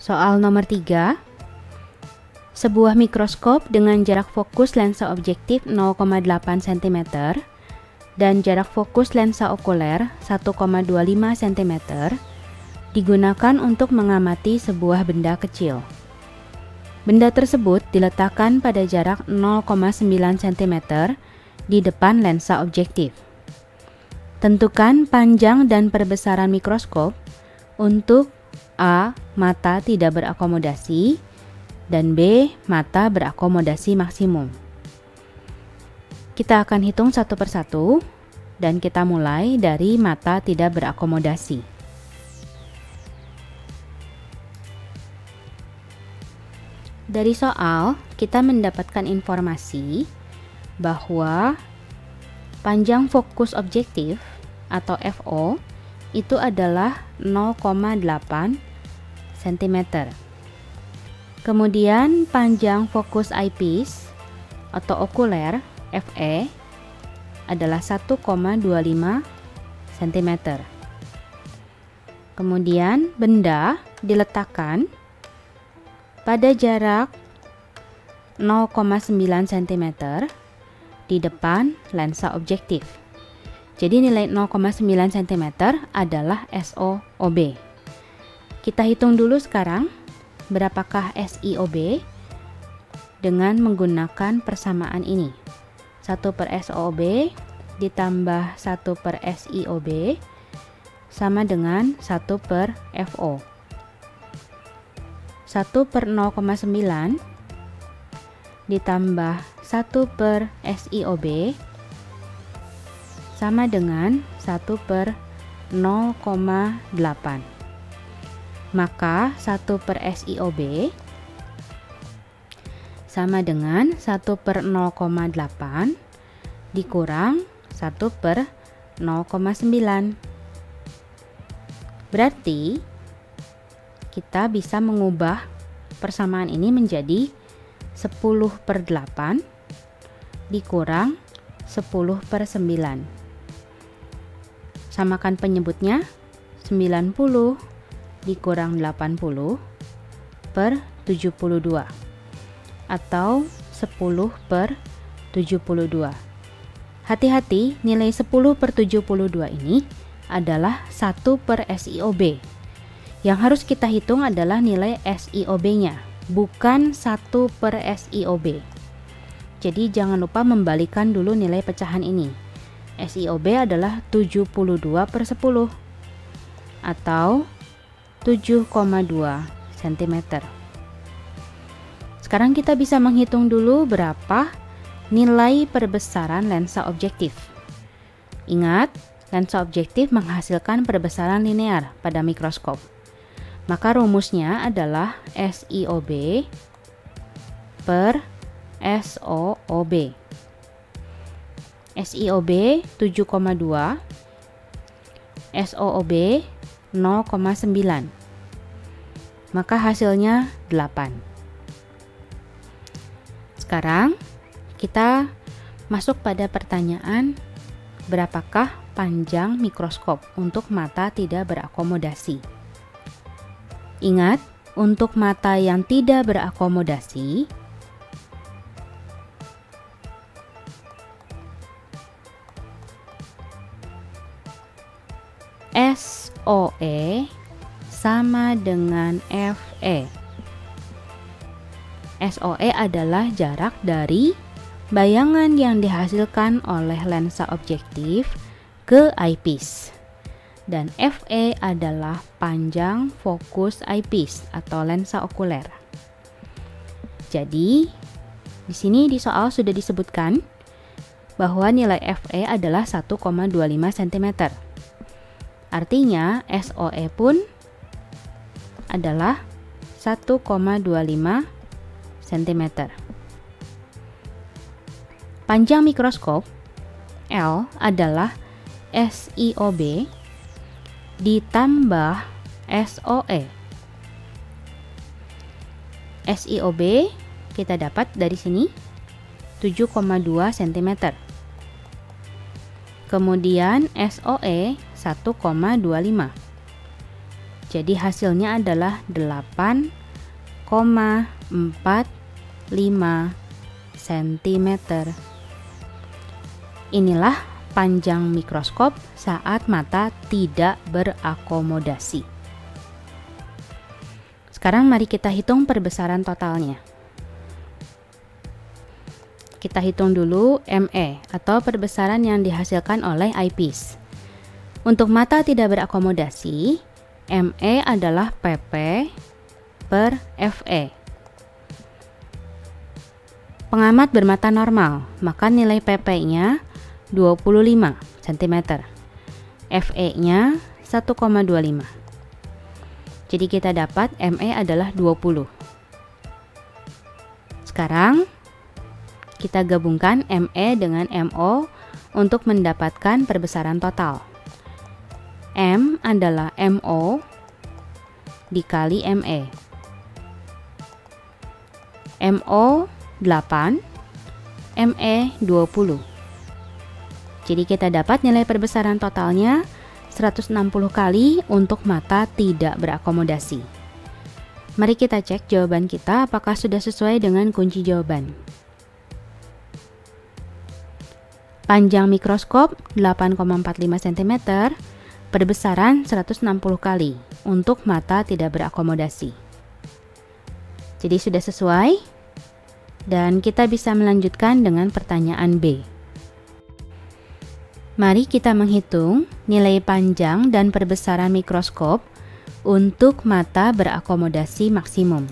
Soal nomor 3. Sebuah mikroskop dengan jarak fokus lensa objektif 0,8 cm dan jarak fokus lensa okuler 1,25 cm digunakan untuk mengamati sebuah benda kecil. Benda tersebut diletakkan pada jarak 0,9 cm di depan lensa objektif. Tentukan panjang dan perbesaran mikroskop untuk A. Mata tidak berakomodasi, dan B. Mata berakomodasi maksimum. Kita akan hitung satu persatu dan kita mulai dari mata tidak berakomodasi. Dari soal kita mendapatkan informasi bahwa panjang fokus objektif atau FO itu adalah 0,8 cm. Kemudian panjang fokus eyepiece atau okuler FE adalah 1,25 cm. Kemudian benda diletakkan pada jarak 0,9 cm di depan lensa objektif. Jadi nilai 0,9 cm adalah SOOB. Kita hitung dulu sekarang berapakah SIOB dengan menggunakan persamaan ini. 1 per SOB ditambah 1 per SIOB sama dengan 1 per FO. 1 per 0,9 ditambah 1 per SIOB sama dengan 1 per 0,8. Maka 1 per SIOB sama dengan 1 per 0,8 dikurang 1 per 0,9. Berarti kita bisa mengubah persamaan ini menjadi 10 per 8 dikurang 10 per 9. Samakan penyebutnya, 90 dikurang 80 per 72 atau 10 per 72. Hati-hati, nilai 10 per 72 ini adalah 1 per SIOB. Yang harus kita hitung adalah nilai SIOB-nya, bukan 1 per SIOB. Jadi jangan lupa membalikan dulu nilai pecahan ini. SIOB adalah 72 per 10 atau 7,2 cm. Sekarang kita bisa menghitung dulu berapa nilai perbesaran lensa objektif. Ingat, lensa objektif menghasilkan perbesaran linear pada mikroskop. Maka rumusnya adalah SIOB per SOOB. SIOB 7,2, SOOB 0,9. Maka hasilnya 8. Sekarang kita masuk pada pertanyaan, berapakah panjang mikroskop untuk mata tidak berakomodasi? Ingat, untuk mata yang tidak berakomodasi, SOE sama dengan FE. SOE adalah jarak dari bayangan yang dihasilkan oleh lensa objektif ke eyepiece. Dan FE adalah panjang fokus eyepiece atau lensa okuler. Jadi, di sini di soal sudah disebutkan bahwa nilai FE adalah 1,25 cm. Artinya SOE pun adalah 1,25 cm. Panjang mikroskop L adalah SIOB ditambah SOE. SIOB kita dapat dari sini 7,2 cm. Kemudian SOE 1,25. Jadi hasilnya adalah 8,45 cm. Inilah panjang mikroskop saat mata tidak berakomodasi. Sekarang mari kita hitung perbesaran totalnya. Kita hitung dulu ME atau perbesaran yang dihasilkan oleh eyepiece. Untuk mata tidak berakomodasi, ME adalah PP per FE. Pengamat bermata normal, maka nilai PP-nya 25 cm. FE-nya 1,25. Jadi kita dapat ME adalah 20. Sekarang kita gabungkan ME dengan MO untuk mendapatkan perbesaran total. M adalah MO dikali ME. MO 8, ME 20. Jadi kita dapat nilai perbesaran totalnya 160 kali untuk mata tidak berakomodasi. Mari kita cek jawaban kita apakah sudah sesuai dengan kunci jawaban. Panjang mikroskop 8,45 cm, perbesaran 160 kali untuk mata tidak berakomodasi. Jadi sudah sesuai dan kita bisa melanjutkan dengan pertanyaan B. Mari kita menghitung nilai panjang dan perbesaran mikroskop untuk mata berakomodasi maksimum.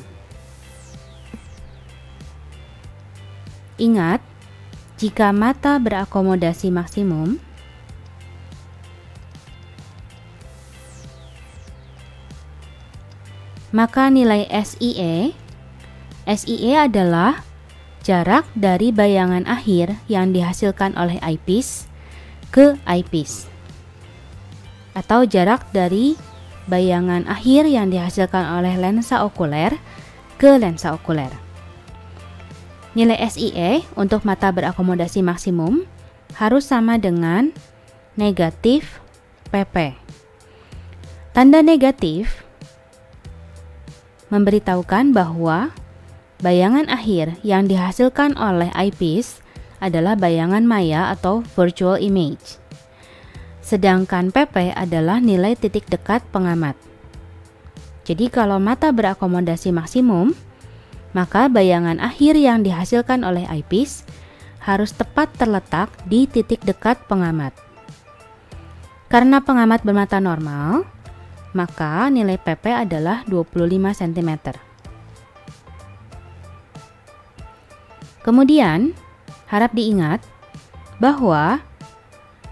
Ingat, jika mata berakomodasi maksimum, maka nilai SIE adalah jarak dari bayangan akhir yang dihasilkan oleh eyepiece ke eyepiece, atau jarak dari bayangan akhir yang dihasilkan oleh lensa okuler ke lensa okuler. Nilai SIE untuk mata berakomodasi maksimum harus sama dengan negatif PP. Tanda negatif memberitahukan bahwa bayangan akhir yang dihasilkan oleh eyepiece adalah bayangan maya atau virtual image. Sedangkan PP adalah nilai titik dekat pengamat. Jadi kalau mata berakomodasi maksimum, maka bayangan akhir yang dihasilkan oleh eyepiece harus tepat terletak di titik dekat pengamat. Karena pengamat bermata normal, maka nilai PP adalah 25 cm. Kemudian, harap diingat bahwa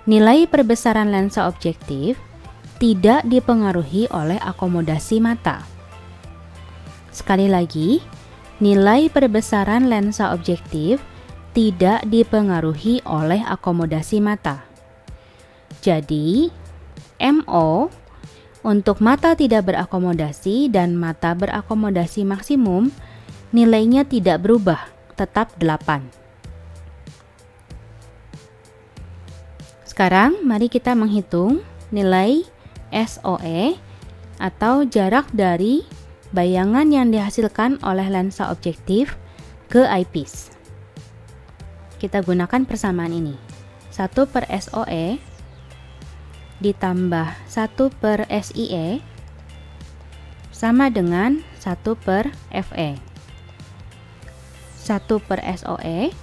nilai perbesaran lensa objektif tidak dipengaruhi oleh akomodasi mata. Sekali lagi, nilai perbesaran lensa objektif tidak dipengaruhi oleh akomodasi mata. Jadi, MO untuk mata tidak berakomodasi dan mata berakomodasi maksimum nilainya tidak berubah, tetap 8. Sekarang mari kita menghitung nilai SOE atau jarak dari bayangan yang dihasilkan oleh lensa objektif ke eyepiece. Kita gunakan persamaan ini. 1 per SOE ditambah 1 per SIE sama dengan 1 per FE. 1 per SOE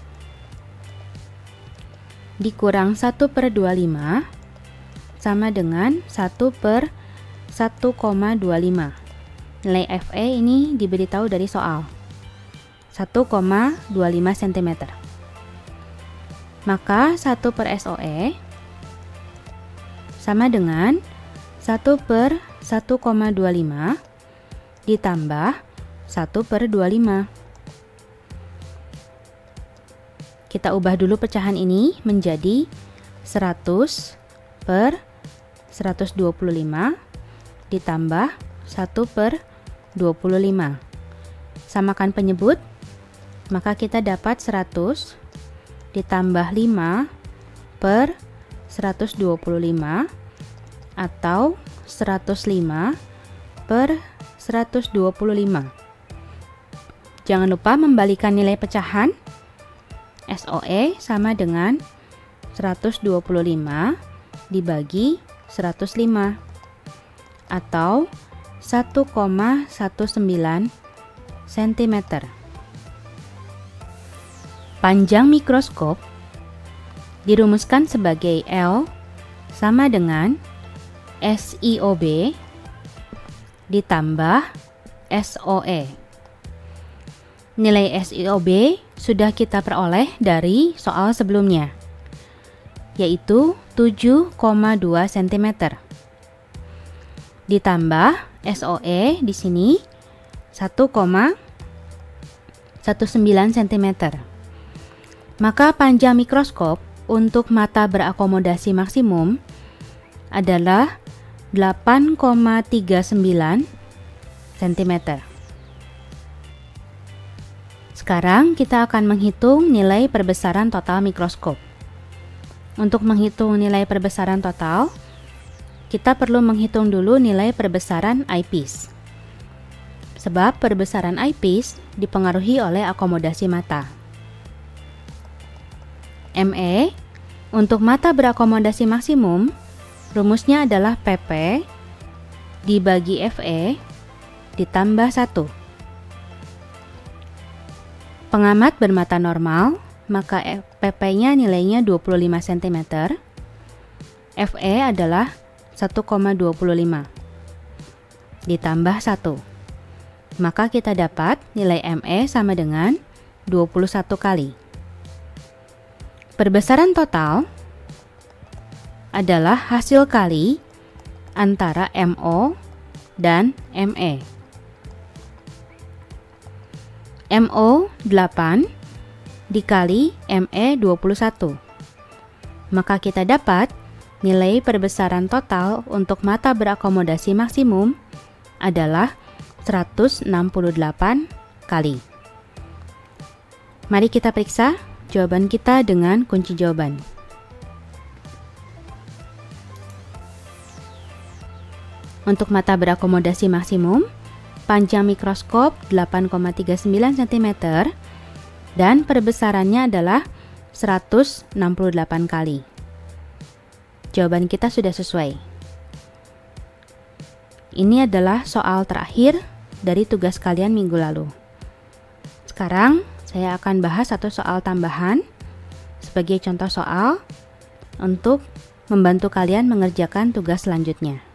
dikurang 1 per 25 sama dengan 1 per 1,25. Nilai FE ini diberitahu dari soal 1,25 cm. Maka 1 per SOE sama dengan 1 per 1,25 ditambah 1 per 25. Kita ubah dulu pecahan ini menjadi 100 per 125 ditambah 1 per 25. Samakan penyebut, maka kita dapat 100 ditambah 5 per 125 atau 105 per 125. Jangan lupa membalikan nilai pecahan. SOE sama dengan 125 dibagi 105 atau 1,19 cm. Panjang mikroskop dirumuskan sebagai L sama dengan SIOB ditambah SOE. Nilai SIOB sudah kita peroleh dari soal sebelumnya, yaitu 7,2 cm. Ditambah SOE di sini 1,19 cm. Maka panjang mikroskop untuk mata berakomodasi maksimum adalah 8,39 cm. Sekarang kita akan menghitung nilai perbesaran total mikroskop. Untuk menghitung nilai perbesaran total, kita perlu menghitung dulu nilai perbesaran eyepiece. Sebab perbesaran eyepiece dipengaruhi oleh akomodasi mata. ME untuk mata berakomodasi maksimum, rumusnya adalah PP dibagi FE ditambah 1. Pengamat bermata normal, maka PP-nya nilainya 25 cm. FE adalah 1,25 ditambah 1. Maka kita dapat nilai ME sama dengan 21 kali. Perbesaran total adalah hasil kali antara MO dan ME. MO 8 dikali ME 21. Maka kita dapat nilai perbesaran total untuk mata berakomodasi maksimum adalah 168 kali. Mari kita periksa jawaban kita dengan kunci jawaban. Untuk mata berakomodasi maksimum, panjang mikroskop 8,39 cm dan perbesarannya adalah 168 kali. Jawaban kita sudah sesuai. Ini adalah soal terakhir dari tugas kalian minggu lalu. Sekarang saya akan bahas satu soal tambahan sebagai contoh soal untuk membantu kalian mengerjakan tugas selanjutnya.